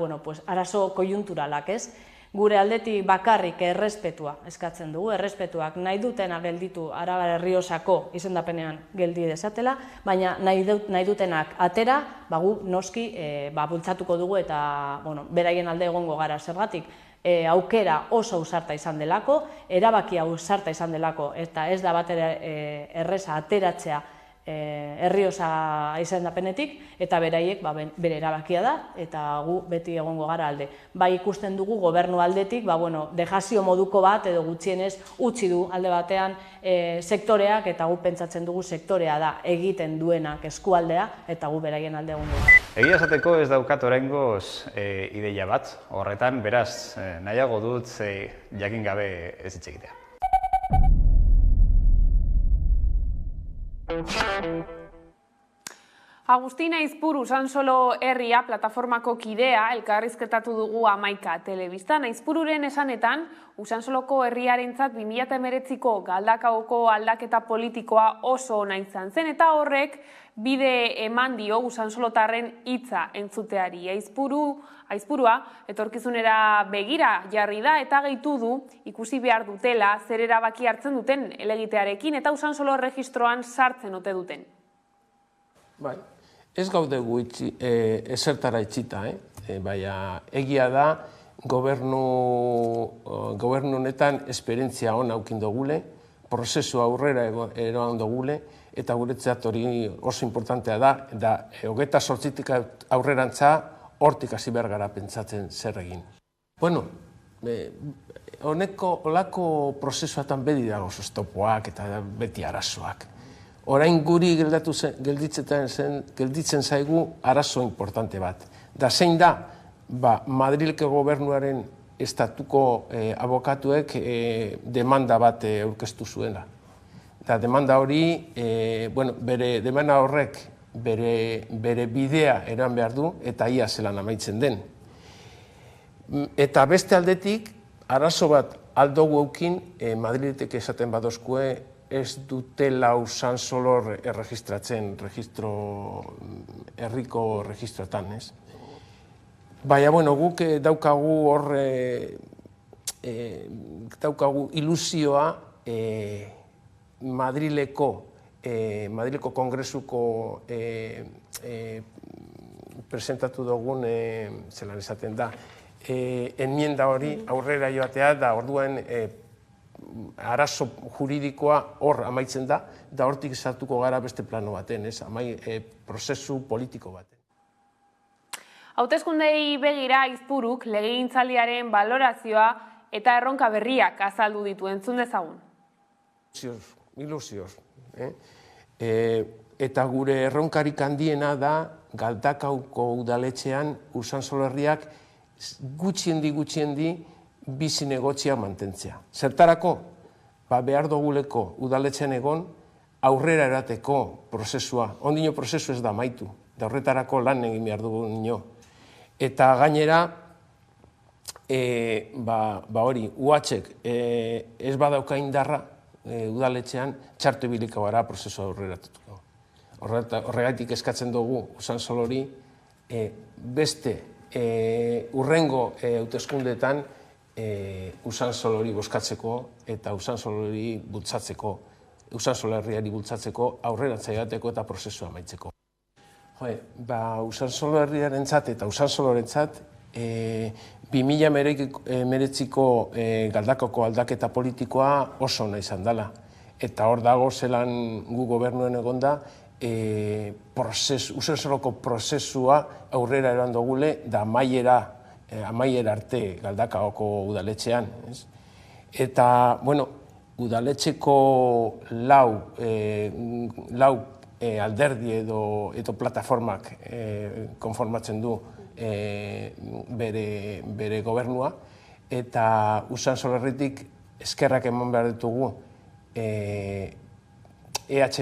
arazo koiunturalak, ez? Gure aldetik bakarrik errespetua eskatzen dugu, errespetuak nahi dutena gelditu Araba Errioxako izendapenean geldi dezatela, baina nahi dutenak atera, gu noski bultzatuko dugu eta beraien alde egongo gara. Zergatik aukera oso ausarta izan delako, erabaki ausarta izan delako, eta ez da batera erreza ateratzea Errioxa izendapenetik, eta beraiek bere erabakia da, eta gu beti egongo gara alde. Ikusten dugu gobernu aldetik, dejazio moduko bat edo gutxienez utzi du alde batean sektoreak, eta gu pentsatzen dugu sektorea da egiten duenak eskualdea, eta gu beraien alde egongo gara. Egia esateko ez daukat oraingoz ideia bat, horretan beraz nahiago dut jakin gabe ez hitz egitea. Agustin Aizpuru Usansolo Herria plataformako kidea elkarrizketatu dugu Hamaika telebistan. Aizpururen esanetan, Usansoloko herriarentzat 2019ko Galdakaoko aldaketa politikoa oso ona izan zen, eta horrek bide eman dio Usansolotarren hitza entzuteari. Aizpurua etorkizunera begira jarri da eta gehitu du ikusi behar dutela zer erabaki hartzen duten helegitearekin eta Usansolo erregistroan sartzen ote duten. Ez gaude gu ezertara itxita, baina egia da gobernu honetan esperientzia hona aukin dugule, prozesu aurrera eroan dugule, eta guretzat hori oso importantea da 28tik aurrerantza hortik hasi behar gara pentsatzen zer egin. Olako prozesuatan beti dago oztopoak eta beti arazoak. orain guri gelditzen zaigu arazo importante bat. Da zein da, Madrileko gobernuaren estatuko abokatuek demanda bat aurkeztu zuena. Da demanda hori, bere demanda horrek bere bidea eran behar du eta ia zelan amaitzen den. Eta beste aldetik, arazo bat aldogu eukin, Madriletek esaten badozkue ez dutela Usansolor erregistratzen, herriko registroetan, ez? Baina, guk daukagu hor, daukagu ilusioa Madrileko Kongresuko presentatu dugun, zelan esaten da, enmienda hori aurrera joatea da orduan arazo juridikoa hor amaitzen da, da hortik sartuko gara beste plano baten, prozesu politiko baten. Hauteskundei begira Aizpuruk legegintzaldiaren balorazioa eta erronka berriak azaldu ditu, entzun dezagun. Ilusioz. Eta gure erronkarik handiena da Galdakaoko udaletxean Usansolo herriak gutxiendi bizi negotzia mantentzea. Zertarako, behar duguleko udaletxean egon aurrera erateko prozesua. Ondino prozesu ez da amaitu, da horretarako lan egin behar dugu nio. Eta gainera, hori, UHek ez badauka indarra udaletxean txartu ebiliko gara prozesua aurreratuko. Horregatik eskatzen dugu Usansolori beste urrengo hauteskundeetan Usansolori bozkatzeko eta Usansolori bultzatzeko, Usansolo herriari bultzatzeko aurreratzaiateko eta prozesua amaitzeko. Usansolo herriarentzat eta Usansolorentzat 2019ko Galdakaoko aldaketa politikoa oso ona izan dela. Eta hor dago zelan gu gobernuen egonda Usansoloko prozesua aurrera eran dugule da amaiera arte Galdakaoko udaletxean. Eta, udaletxeko lau alderdi edo plataformak konformatzen du bere gobernua, eta Usansolo herritik eskerrak eman behar ditugu EH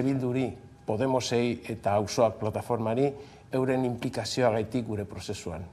Bilduri, Podemosei eta Auzoak plataformari euren implikazioa gaitik gure prozesuan.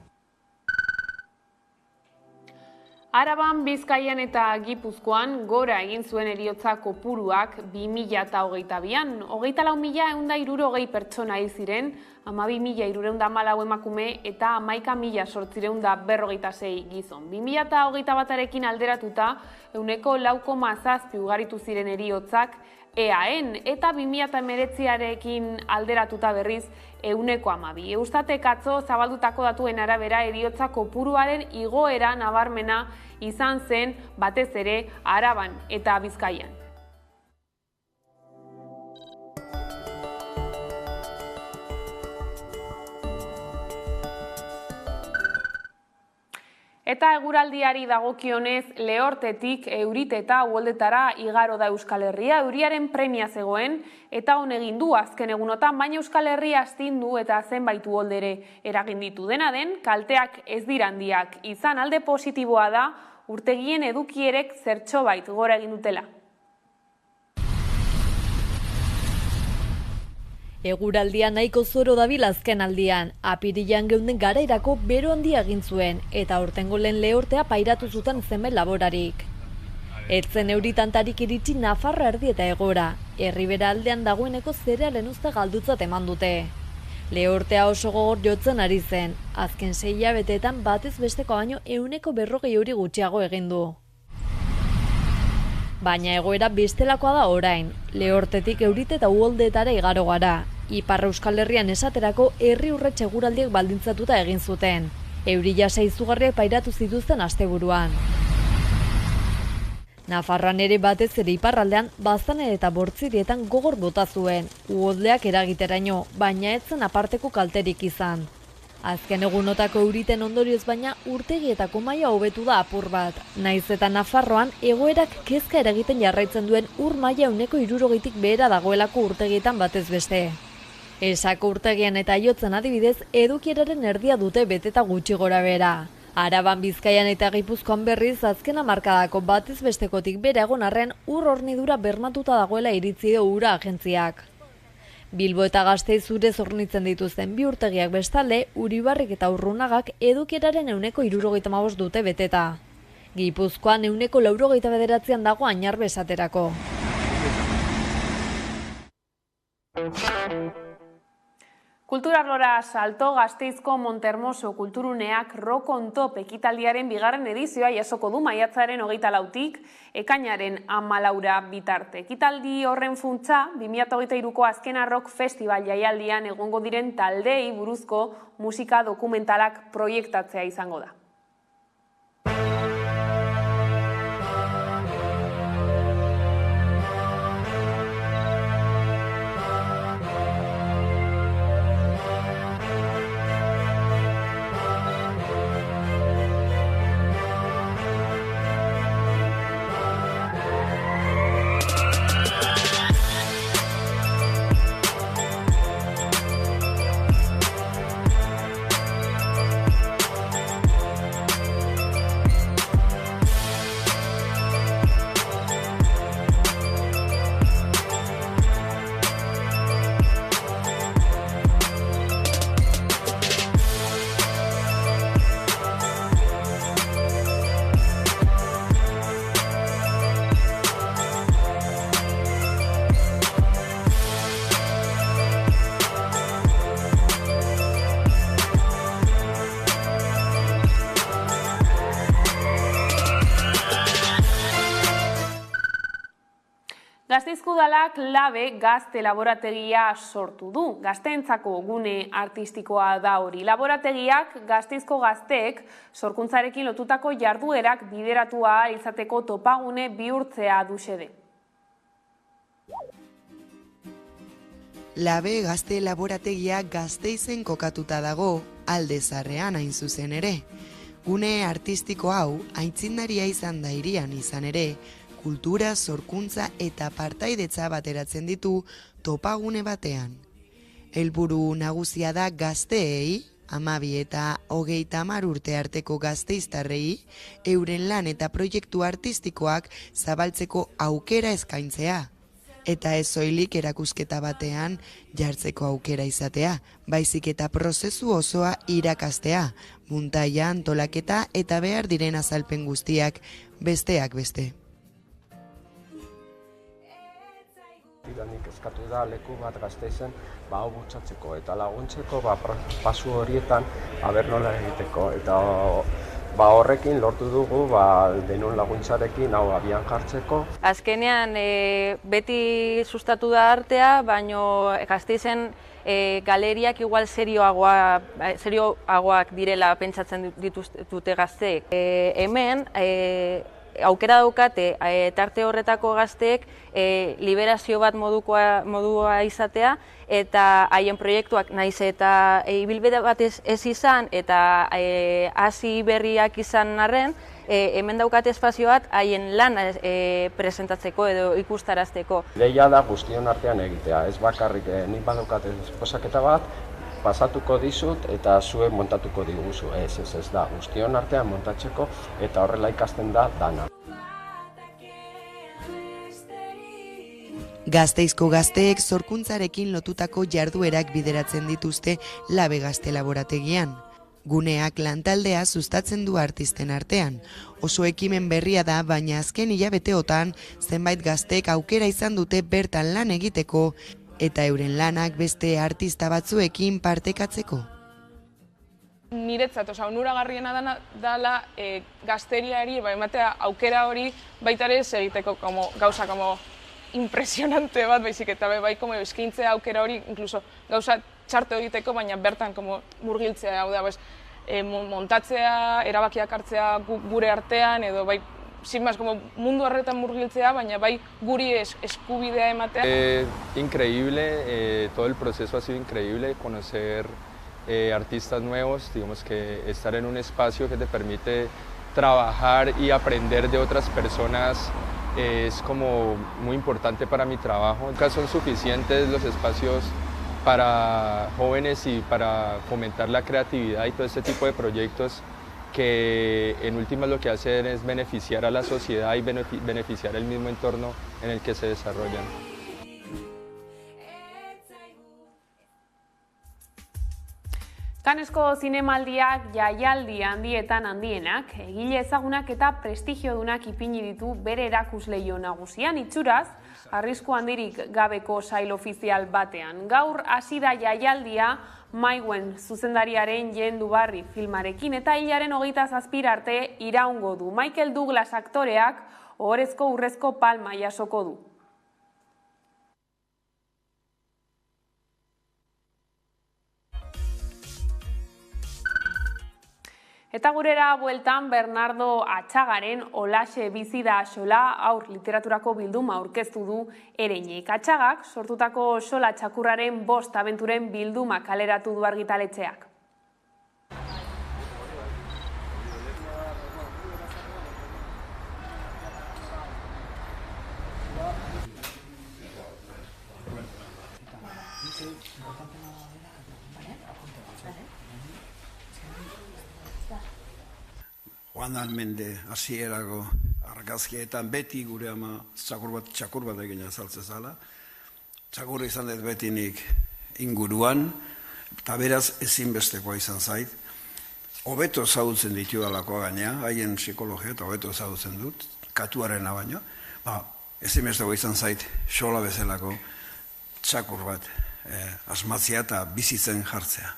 Araban, Bizkaian eta Gipuzkoan gora egin zuen heriotza kopuruak 2022an. 24.160 pertsona hil ziren, 12.314 emakume eta 11.846 gizon. 2021arekin alderatuta, 4,7 ugaritu ziren heriotzak EAN eta 2019arekin alderatuta berriz 12. Eustatek atzo zabaldutako datuen arabera heriotza kopuruaren igoera nabarmena izan zen batez ere Araban eta Bizkaian. Eta eguraldiari dagokionez, Lehortetik Eurite eta Uholdetara igaro da Euskal Herria, euriaren premia zegoen eta hon egin du azken egunotan, baina Euskal Herria astindu eta zenbait uholdere eragin ditu. Dena den, kalteak ez dira handiak izan, alde positiboa da urtegien edukierek zertxobait gora egin dutela. Eguraldia nahiko zoro dabil azken aldian, apirilean geunden garairako bero handia egin zuen eta aurtengo lehen Lehortea pairatu zuten zenbait laborarik. Etzen euritantarik iritsi Nafarroa erdi eta hegora, Erribera aldean dagoeneko zerealen uzta galdutzat eman dute. Lehortea oso gogor jotzen ari zen, azken 6 hilabeteetan batez besteko baino 140 euri gutxiago egin du. Baina egoera bestelakoa da orain, Lehortetik Eurite eta Uholdetara igaro gara. Ipar Euskal Herrian esaterako herri urrets eguraldiek baldintzatuta egin zuten. Euri jasa izugarriak pairatu zituzten asteburuan. Nafarroan ere batez ere iparraldean Baztanen eta Bortzirietan gogor bota zuen, uholdeak eragiteraino, baina ez zen aparteko kalterik izan. Azken egunotako euriten ondorioz baina urtegietako maila hobetu da apur bat. Naiz eta Nafarroan egoerak kezka eragiten jarraitzen duen ur maila 60tik behera dagoelako urtegietan batez beste. Esako urtegian eta Aiotzen adibidez edukieraren erdia dute beteta gutxi gora behera. Araban, Bizkaian eta Gipuzkoan berriz azken hamarkadako batez bestekotik bere egon arren ur hornidura bermatuta dagoela iritzi du ura agentziak. Bilbo eta Gasteiz urez hornitzen dituzten bi urtegiak bestalde, Uribarrik eta Urrunagak edukieraren 69% dute beteta. Gipuzkoan 89% dago Añarbe esaterako. Kulturarlora salto Gasteizko Montermoso kulturuneak Rock on Top ekitaldiaren bigarren edizioa jasoko du maiatzaren 24tik ekainaren 14 bitarte. Ekitaldi horren funtsa 2023ko azkena rock festival jaialdian egongo diren taldeei buruzko musika dokumentalak proiektatzea izango da. Gasteizko Udalak Labe gazte laborategia sortu du. Gazteentzako gune artistikoa da hori. Laborategiak Gasteizko gazteek sorkuntzarekin lotutako jarduerak bideratua izateko topagune bihurtzea du xede. Labe gazte laborategia Gasteizen kokatuta dago, Alde Zaharrean hain zuzen ere. Gune artistiko hau aitzindaria izan da hirian izan ere, kultura, sorkuntza eta partaidetza bateratzen ditu topagune batean. Helburu nagusia da gazteei, 12 eta 30 urte arteko gasteiztarrei, euren lan eta proiektu artistikoak zabaltzeko aukera eskaintzea. Eta ez soilik erakusketa batean jartzeko aukera izatea, baizik eta prozesu osoa irakastea, muntaia, antolaketa eta behar diren azalpen guztiak besteak beste. Nik eskatu da leku bat Gasteizen hau bultzatzeko eta laguntzeko pasu horietan nola egiteko eta horrekin lortu dugu denon laguntzarekin hau abian jartzeko. Azkenean beti sustatu da artea, baino Gasteizen galeriak igual serioagoak direla pentsatzen dute gazteek. Hemen aukera daukate tarte horretako gazteek liberazio bat modua izatea eta haien proiektuak naiz eta ibilbide bat ez izan eta hasi berriak izan arren, hemen daukate espazio bat haien lan presentatzeko edo ikustarazteko. Ideia da guztion artean egitea, ez bakarrik nik badaukate esposaketa bat, pasatuko dizut eta zuek montatuko diguzu. Ez da, guztion artean montatzeko eta horrela ikasten da dana. Gasteizko gazteek sorkuntzarekin lotutako jarduerak bideratzen dituzte Labe gazte laborategian. Guneak lantaldea sustatzen du artisten artean. Oso ekimen berria da, baina azken hilabeteotan zenbait gazteek aukera izan dute bertan lan egiteko eta euren lanak beste artista batzuekin partekatzeko. Niretzat, onuragarriena dela gazteriari ematea aukera hori baita ere egiteko gauza impresionante bat, baizik eta bai eskaintzea aukera hori, inkluso gauza txarto egiteko, baina bertan murgiltzea, hau da, montatzea, erabakiak hartzea gure artean, edo bai, sin más, mundu horretan murgiltzea, baina bai guri eskubidea ematea. Increíble, todo el proceso ha sido increíble, conocer artistas nuevos, digamos que estar en un espacio que te permite trabajar y aprender de otras personas es como muy importante para mi trabajo. Nunca son suficientes los espacios para jóvenes y para fomentar la creatividad y todo este tipo de proyectos que en últimas lo que hacen es beneficiar a la sociedad y beneficiar el mismo entorno en el que se desarrollan. Cannesko zinemaldiak jaialdi handietan handienak, egile ezagunak eta prestigiodunak ipini ditu bere erakusleio nagusian, itxuraz, arrisku handirik gabeko sail ofizial batean. Gaur hasi da jaialdia Maiguen zuzendariaren Jendu Barri filmarekin eta hilaren 27 arte iraungo du. Michael Douglas aktoreak ohorezko urrezko palma jasoko du. Eta gurera bueltan Bernardo Atxagaren Olaxe bizi da xola haur literaturako bilduma aurkeztu du Ereinek. Atxagak sortutako xola txakurraren 5 abenturen bilduma kaleratu du argitaletxeak. Joan Almende hasierako argazkietan beti gure ama txakur bat egin azaltze zala. Txakurra izan dut betinik inguruan, eta beraz ezinbestekoa izan zait. Hobeto ezagutzen ditudalakoa gainea, haien psikologia eta hobeto ezagutzen dut, katuarena baino. Ezinbestekoa izan zait xola bezalako txakur bat asmatzea eta bizitzen jartzea.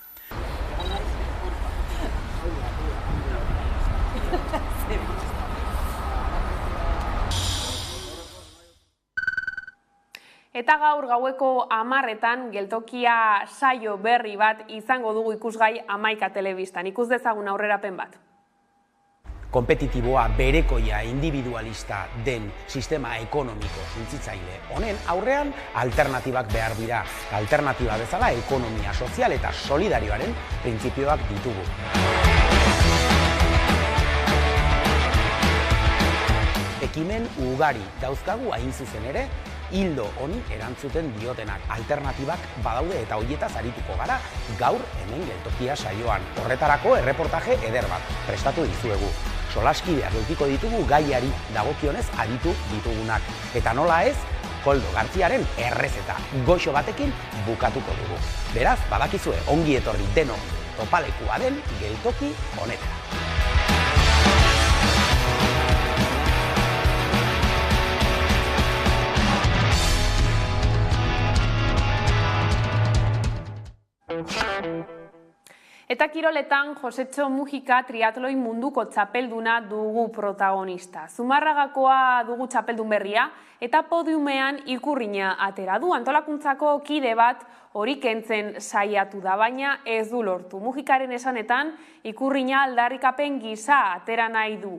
Eta gaur gaueko 10etan geltokia saio berri bat izango dugu ikusgai Hamaika telebistan. Ikus dezagun aurrerapen bat. Kompetitiboa, berekoia, individualista den sistema ekonomiko suntsitzaile honen aurrean alternatibak behar dira. Alternatiba bezala ekonomia sozial eta solidarioaren printzipioak ditugu. Ekimen ugari dauzkagu hain zuzen ere, hildo honi erantzuten diotenak. Alternatibak badaude eta hoietaz arituko gara gaur hemen geltokia saioan. Horretarako erreportaje eder bat prestatu dizuegu. Solaskideak edukiko ditugu gaiari dagokionez aritu ditugunak. Eta nola ez, Koldo Gartziaren errezeta goxo batekin bukatuko dugu. Beraz, badakizue ongi etorri deno topalekua den geltoki honetara. Eta kiroletan Josetxo Mujika triatloi munduko txapelduna dugu protagonista. Zumarragakoa dugu txapeldun berria eta podiumean ikurrina atera du. Antolakuntzako kide bat hori kentzen saiatu da, baina ez du lortu. Mujikaren esanetan ikurrina aldarrikapen gisa atera nahi du.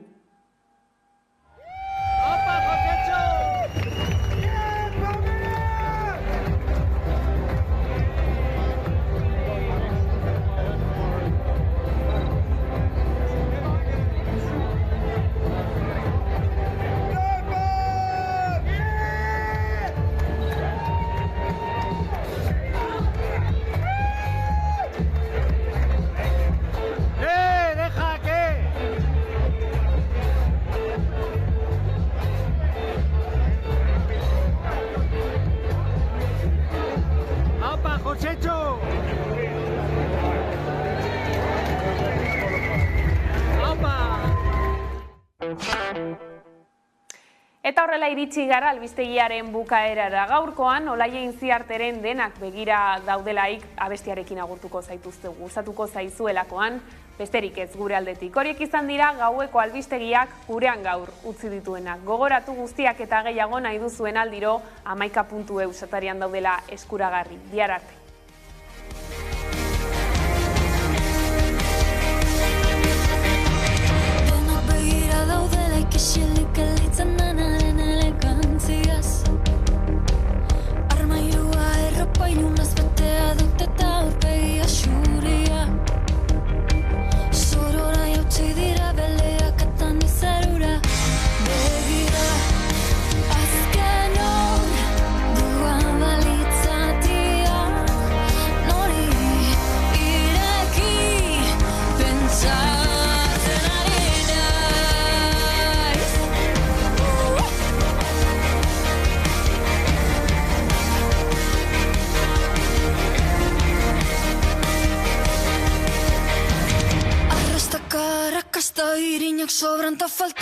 Eta horrela iritsi gara albistegiaren bukaerara. Gaurkoan Olaia Intziarteren denak begira daudelaik abestiarekin agurtuko zaituztegu. Gustatuko zaizuelakoan besterik ez gure aldetik. Horiek izan dira gaueko albistegiak gurean gaur utzi dituenak. Gogoratu guztiak eta gehiago nahi duzuen aldiro hamaika.eu satarian daudela eskuragarri. Bihar arte. Armairua erropa inunaz betea dut eta aurpegia xuria. tanta falta